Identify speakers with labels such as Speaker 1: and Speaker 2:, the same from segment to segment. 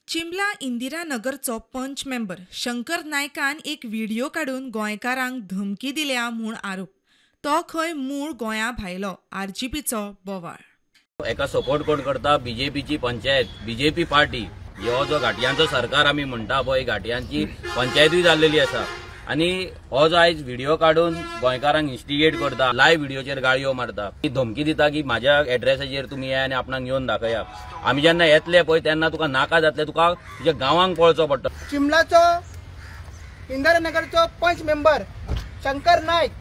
Speaker 1: चिंबला इंदिरानगरचो पंच मेंबर शंकर नायकान एक व्हिडिओ काढून गोंयकारांक धमकी दिल्या म्हूण आरोप. तो खंय मूळ गोंया भायलो आरजीपीचो बोवाळ.
Speaker 2: एका सपोर्ट कोण करता बीजेपीची पंचायत, बीजेपी पार्टी हो जो घाटयांचो सरकार आमी म्हणटा पळय, घाटयांची पंचायतूय जाल्लेली आसा आणि हो जो आयज व्हिडिओ काढून गोंयकारांक इन्स्टिगेट करता, लायव्ह व्हिडिओचेर गाळयो मारता, ती धमकी दिता की म्हाज्या एड्रेसाचेर तुमी येया आनी आपणाक येवन दाखया. आमी जेन्ना येतले पळय तेन्ना तुका नाका जातले, तुका तुज्या गांवांक पळचो पडटा.
Speaker 3: चिंबलाचो इंदिरानगरचो पंच मेंबर शंकर नायक,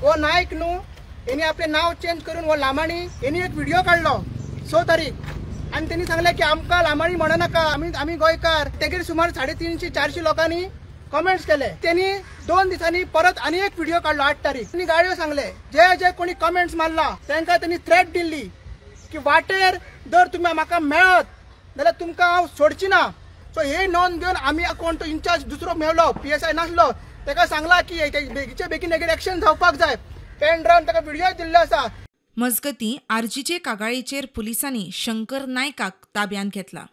Speaker 3: हो नायक न्हू, यांनी आपले नाव चेंज करून हो लामाणी यांनी एक व्हिडिओ काढलो 6 तारीख आणि त्यांनी सांगले की आमकां लामाणी म्हणू नका, आम्ही गोंयकार. तेगेर सुमार 350-400 लोकांनी कमेंट्स केले. त्यांनी 2 दिसांनी परत आणि एक व्हिडिओ काढलो 8 तारीख. त्यांनी गाळयो सांगले, जे कोणी कमेंट्स मारला त्यांना त्यांनी थ्रेट दिल्ली की वाटेर जर तुम्ही म्हाका मेळत जाल्यार तुमकां हांव सोडची ना. सो हे नोंद घेवन आम्ही कोण तो इन्चार्ज दुसरो मेळलो, PSI नासलो, ताका सांगला की बेगीचे बेगीन हेगेर एक्शन जावपाक जाय. पेन ड्रायव्हन ताका व्हिडिओ दिल्लो आसा.
Speaker 1: मजगतीं आरजीचे कागाळीचेर पुलिसांनी शंकर नायकाक ताब्यांत घेतला.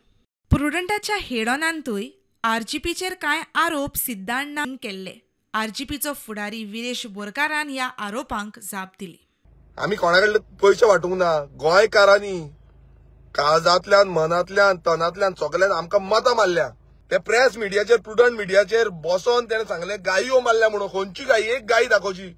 Speaker 1: प्रुडंटाच्या हेडॉनांतूय आरजीपीचेर कांय आरोप सिद्धांणान केल्ले. आरजीपीचो फुडारी विरेश बोरकारान ह्या आरोपांक जाप दिली.
Speaker 4: आमी कोणाकडले पयशे वाटूंक ना, गोंयकारांनी काळजांतल्यान, मनांतल्यान, तनांतल्यान सगळ्यान आमकां मतां मारल्या. ते प्रेस मिडियाचेर, प्रुडंट मिडियाचेर बसोन तेणें सांगलें गायो मारल्या म्हणून. खंयची गाय? एक गाय दाखोवची.